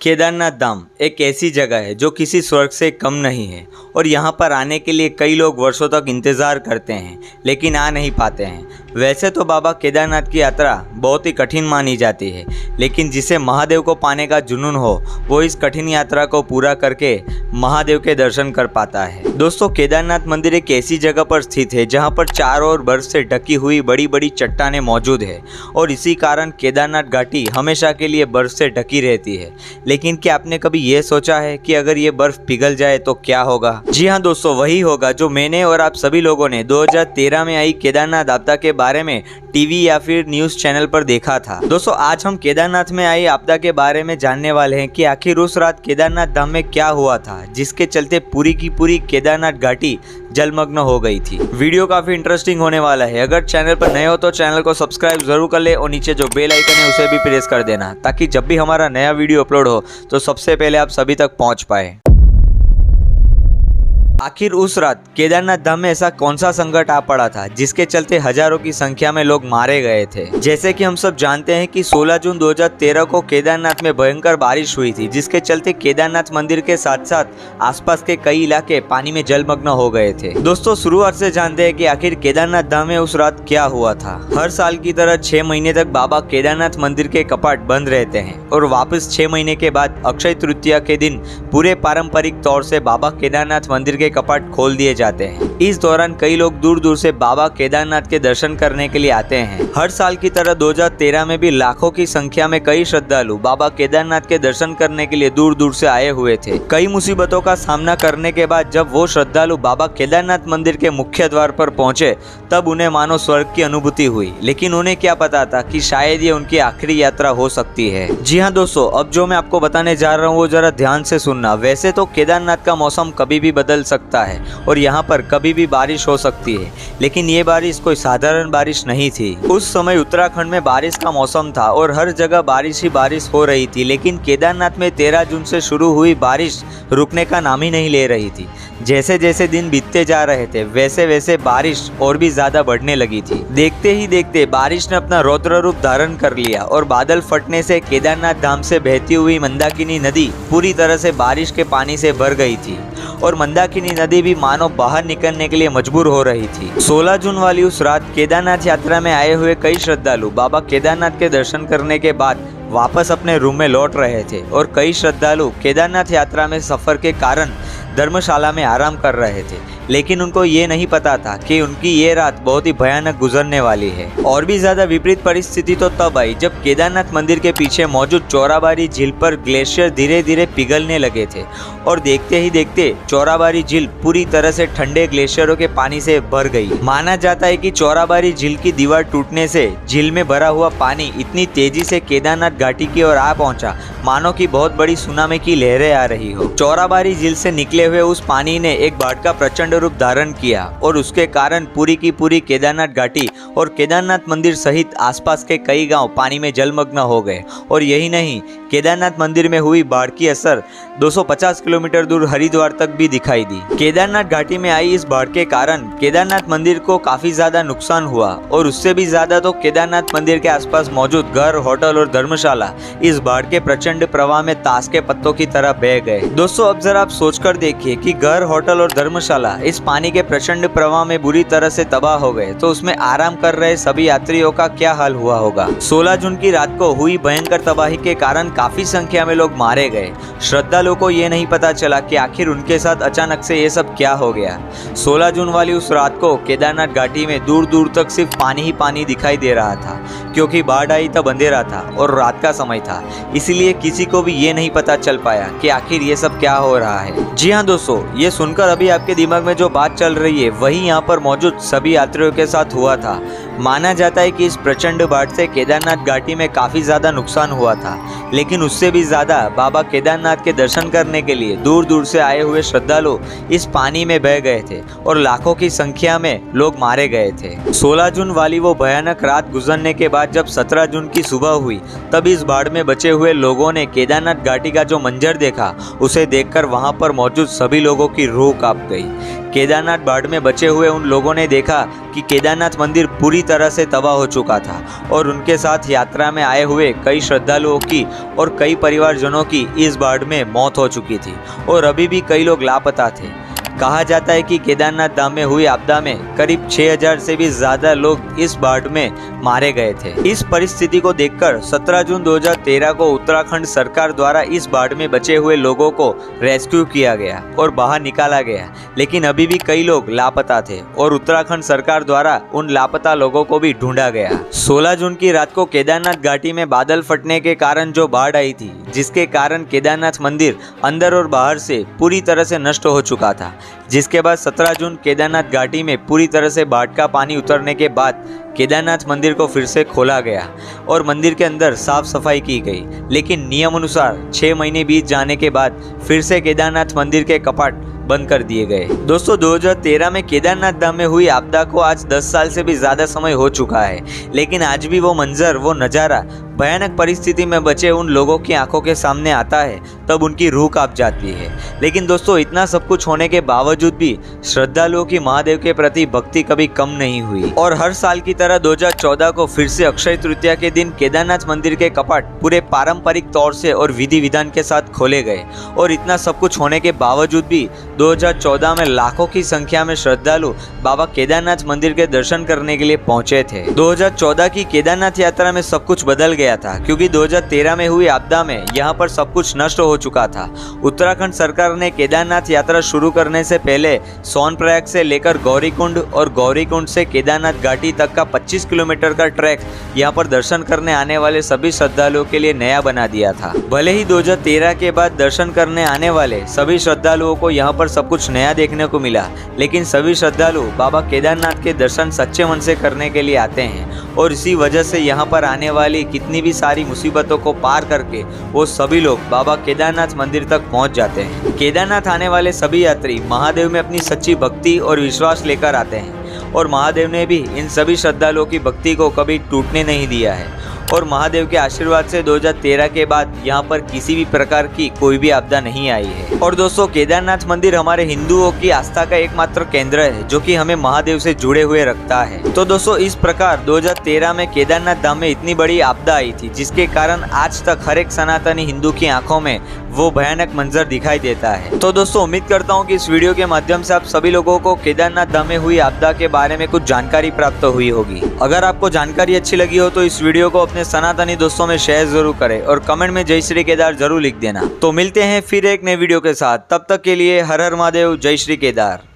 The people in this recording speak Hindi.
केदारनाथ धाम एक ऐसी जगह है जो किसी स्वर्ग से कम नहीं है और यहाँ पर आने के लिए कई लोग वर्षों तक इंतज़ार करते हैं लेकिन आ नहीं पाते हैं। वैसे तो बाबा केदारनाथ की यात्रा बहुत ही कठिन मानी जाती है, लेकिन जिसे महादेव को पाने का जुनून हो वो इस कठिन यात्रा को पूरा करके महादेव के दर्शन कर पाता है। दोस्तों, केदारनाथ मंदिर एक ऐसी जगह पर स्थित है जहाँ पर चारों ओर बर्फ से ढकी हुई बड़ी बड़ी चट्टानें मौजूद है और इसी कारण केदारनाथ घाटी हमेशा के लिए बर्फ से ढकी रहती है। लेकिन क्या आपने कभी ये सोचा है कि अगर ये बर्फ पिघल जाए तो क्या होगा? जी हाँ दोस्तों, वही होगा जो मैंने और आप सभी लोगों ने 2013 में आई केदारनाथ आपदा के बारे में टीवी या फिर न्यूज चैनल पर देखा था। दोस्तों, आज हम केदारनाथ में आई आपदा के बारे में जानने वाले हैं कि आखिर उस रात केदारनाथ धाम में क्या हुआ था जिसके चलते पूरी की पूरी केदारनाथ घाटी जलमग्न हो गई थी। वीडियो काफी इंटरेस्टिंग होने वाला है। अगर चैनल पर नए हो तो चैनल को सब्सक्राइब जरूर कर ले और नीचे जो बेल आइकन है उसे भी प्रेस कर देना ताकि जब भी हमारा नया वीडियो अपलोड हो तो सबसे पहले आप सभी तक पहुंच पाए। आखिर उस रात केदारनाथ धाम में ऐसा कौन सा संकट आ पड़ा था जिसके चलते हजारों की संख्या में लोग मारे गए थे? जैसे कि हम सब जानते हैं कि 16 जून 2013 को केदारनाथ में भयंकर बारिश हुई थी जिसके चलते केदारनाथ मंदिर के साथ साथ आसपास के कई इलाके पानी में जलमग्न हो गए थे। दोस्तों, शुरुआत से जानते हैं कि आखिर केदारनाथ धाम में उस रात क्या हुआ था। हर साल की तरह 6 महीने तक बाबा केदारनाथ मंदिर के कपाट बंद रहते हैं और वापस 6 महीने के बाद अक्षय तृतीया के दिन पूरे पारंपरिक तौर से बाबा केदारनाथ मंदिर के कपाट खोल दिए जाते हैं। इस दौरान कई लोग दूर दूर से बाबा केदारनाथ के दर्शन करने के लिए आते हैं। हर साल की तरह 2013 में भी लाखों की संख्या में कई श्रद्धालु बाबा केदारनाथ के दर्शन करने के लिए दूर दूर से आए हुए थे। कई मुसीबतों का सामना करने के बाद जब वो श्रद्धालु बाबा केदारनाथ मंदिर के मुख्य द्वार पर पहुंचे तब उन्हें मानो स्वर्ग की अनुभूति हुई, लेकिन उन्हें क्या पता था कि शायद ये उनकी आखिरी यात्रा हो सकती है। जी हाँ दोस्तों, अब जो मैं आपको बताने जा रहा हूँ वो जरा ध्यान से सुनना। वैसे तो केदारनाथ का मौसम कभी भी बदल सकता है और यहाँ पर कभी भी बारिश हो सकती है, लेकिन ये बारिश कोई साधारण बारिश नहीं थी। उस समय उत्तराखंड में बारिश का मौसम था और हर जगह बारिश ही बारिश हो रही थी, लेकिन केदारनाथ में 13 जून से शुरू हुई बारिश रुकने का नाम ही नहीं ले रही थी। जैसे जैसे दिन बीतते जा रहे थे वैसे वैसे बारिश और भी ज्यादा बढ़ने लगी थी। देखते ही देखते बारिश ने अपना रौद्र रूप धारण कर लिया और बादल फटने से केदारनाथ धाम से बहती हुई मंदाकिनी नदी पूरी तरह से बारिश के पानी से भर गई थी और मंदाकिनी नदी भी मानो बाहर निकलने के लिए मजबूर हो रही थी। 16 जून वाली उस रात केदारनाथ यात्रा में आए हुए कई श्रद्धालु बाबा केदारनाथ के दर्शन करने के बाद वापस अपने रूम में लौट रहे थे और कई श्रद्धालु केदारनाथ यात्रा में सफर के कारण धर्मशाला में आराम कर रहे थे, लेकिन उनको ये नहीं पता था कि उनकी ये रात बहुत ही भयानक गुजरने वाली है। और भी ज्यादा विपरीत परिस्थिति तो तब आई जब केदारनाथ मंदिर के पीछे मौजूद चौराबाड़ी झील पर ग्लेशियर धीरे धीरे पिघलने लगे थे और देखते ही देखते चौराबाड़ी झील पूरी तरह से ठंडे ग्लेशियरों के पानी से भर गई। माना जाता है कि चौराबाड़ी झील की दीवार टूटने से झील में भरा हुआ पानी इतनी तेजी से केदारनाथ घाटी की ओर आ पहुंचा मानो कि बहुत बड़ी सुनामी की लहरें आ रही हो। चौराबाड़ी झील से निकले हुए उस पानी ने एक बाढ़ का प्रचंड रूप धारण किया और उसके कारण पूरी की पूरी केदारनाथ घाटी और केदारनाथ मंदिर सहित आसपास के कई गांव पानी में जलमग्न हो गए। और यही नहीं, केदारनाथ मंदिर में हुई बाढ़ की असर 250 किलोमीटर दूर हरिद्वार तक भी दिखाई दी। केदारनाथ घाटी में आई इस बाढ़ के कारण केदारनाथ मंदिर को काफी ज्यादा नुकसान हुआ और उससे भी ज्यादा तो केदारनाथ मंदिर के आसपास मौजूद घर, होटल और धर्मशाला इस बाढ़ के प्रचंड प्रवाह में ताश के पत्तों की तरह बह गए। दोस्तों, अब जरा आप सोचकर देखिए कि घर, होटल और धर्मशाला इस पानी के प्रचंड प्रवाह में बुरी तरह से तबाह हो गए तो उसमें आराम कर रहे सभी यात्रियों का क्या हाल हुआ होगा। 16 जून की रात को हुई भयंकर तबाही के कारण काफी संख्या में लोग मारे गए। श्रद्धालुओं को ये नहीं पता चला कि आखिर उनके साथ अचानक से ये सब क्या हो गया। 16 जून वाली उस रात को केदारनाथ घाटी में दूर दूर तक सिर्फ पानी ही पानी दिखाई दे रहा था, क्योंकि बाढ़ आई तब अंधेरा था और रात का समय था, इसलिए किसी को भी ये नहीं पता चल पाया कि आखिर ये सब क्या हो रहा है। जी हाँ दोस्तों, ये सुनकर अभी आपके दिमाग में जो बात चल रही है वही यहाँ पर मौजूद सभी यात्रियों के साथ हुआ था। माना जाता है कि इस प्रचंड बाढ़ से केदारनाथ घाटी में काफी ज्यादा नुकसान हुआ था, लेकिन उससे भी ज्यादा बाबा केदारनाथ के दर्शन करने के लिए दूर दूर से आए हुए श्रद्धालु इस पानी में बह गए थे और लाखों की संख्या में लोग मारे गए थे। 16 जून वाली वो भयानक रात गुजरने के बाद जब 17 जून की सुबह हुई तब इस बाढ़ में बचे हुए लोगों ने केदारनाथ घाटी का जो मंजर देखा उसे देखकर वहां पर मौजूद सभी लोगों की रूह कांप गई। केदारनाथ बाढ़ में बचे हुए उन लोगों ने देखा कि केदारनाथ मंदिर पूरी तरह से तबाह हो चुका था और उनके साथ यात्रा में आए हुए कई श्रद्धालुओं की और कई परिवारजनों की इस बाढ़ में मौत हो चुकी थी और अभी भी कई लोग लापता थे। कहा जाता है कि केदारनाथ धाम में हुई आपदा में करीब 6000 से भी ज्यादा लोग इस बाढ़ में मारे गए थे। इस परिस्थिति को देखकर 17 जून 2013 को उत्तराखंड सरकार द्वारा इस बाढ़ में बचे हुए लोगों को रेस्क्यू किया गया और बाहर निकाला गया, लेकिन अभी भी कई लोग लापता थे और उत्तराखंड सरकार द्वारा उन लापता लोगों को भी ढूंढा गया। 16 जून की रात को केदारनाथ घाटी में बादल फटने के कारण जो बाढ़ आई थी, जिसके कारण केदारनाथ मंदिर अंदर और बाहर से पूरी तरह से नष्ट हो चुका था, जिसके बाद 17 जून केदारनाथ घाटी में पूरी तरह से बाढ़ का पानी उतरने के बाद केदारनाथ मंदिर को फिर से खोला गया और मंदिर के अंदर साफ सफाई की गई। लेकिन नियम अनुसार 6 महीने बीत जाने के बाद फिर से केदारनाथ मंदिर के कपाट बंद कर दिए गए। दोस्तों 2013 में केदारनाथ धाम में हुई आपदा को आज 10 साल से भी ज्यादा समय हो चुका है, लेकिन आज भी वो मंजर, वो नज़ारा भयानक परिस्थिति में बचे उन लोगों की आंखों के सामने आता है, तब उनकी रूह कांप जाती है। लेकिन दोस्तों इतना सब कुछ होने के बावजूद भी श्रद्धालुओं की महादेव के प्रति भक्ति कभी कम नहीं हुई और हर साल की तरह 2014 को फिर से अक्षय तृतीया के दिन केदारनाथ मंदिर के कपाट पूरे पारंपरिक तौर से और विधि विधान के साथ खोले गए। और इतना सब कुछ होने के बावजूद भी 2014 में लाखों की संख्या में श्रद्धालु बाबा केदारनाथ मंदिर के दर्शन करने के लिए पहुंचे थे। 2014 की केदारनाथ यात्रा में सब कुछ बदल गया था, क्योंकि 2013 में हुई आपदा में यहाँ पर सब कुछ नष्ट हो चुका था। उत्तराखंड सरकार ने केदारनाथ यात्रा शुरू करने से पहले सोनप्रयाग से लेकर गौरीकुंड और गौरीकुंड से केदारनाथ घाटी तक का 25 किलोमीटर का ट्रैक यहाँ पर दर्शन करने आने वाले सभी श्रद्धालुओं के लिए नया बना दिया था। भले ही 2013 के बाद दर्शन करने आने वाले सभी श्रद्धालुओं को यहाँ पर सब कुछ नया देखने को मिला, लेकिन सभी श्रद्धालु बाबा केदारनाथ के दर्शन सच्चे मन से करने के लिए आते हैं और इसी वजह से यहाँ पर आने वाली कितनी भी सारी मुसीबतों को पार करके वो सभी लोग बाबा केदारनाथ मंदिर तक पहुँच जाते हैं। केदारनाथ आने वाले सभी यात्री महादेव में अपनी सच्ची भक्ति और विश्वास लेकर आते हैं और महादेव ने भी इन सभी श्रद्धालुओं की भक्ति को कभी टूटने नहीं दिया है और महादेव के आशीर्वाद से 2013 के बाद यहाँ पर किसी भी प्रकार की कोई भी आपदा नहीं आई है। और दोस्तों केदारनाथ मंदिर हमारे हिंदुओं की आस्था का एकमात्र केंद्र है, जो कि हमें महादेव से जुड़े हुए रखता है। तो दोस्तों इस प्रकार 2013 में केदारनाथ धाम में इतनी बड़ी आपदा आई थी, जिसके कारण आज तक हर एक सनातनी हिंदू की आंखों में वो भयानक मंजर दिखाई देता है। तो दोस्तों उम्मीद करता हूँ कि इस वीडियो के माध्यम से आप सभी लोगों को केदारनाथ धाम में हुई आपदा के बारे में कुछ जानकारी प्राप्त हुई होगी। अगर आपको जानकारी अच्छी लगी हो तो इस वीडियो को अपने सनातनी दोस्तों में शेयर जरूर करें और कमेंट में जय श्री केदार जरूर लिख देना। तो मिलते हैं फिर एक नए वीडियो के साथ, तब तक के लिए हर हर महादेव, जय श्री केदार।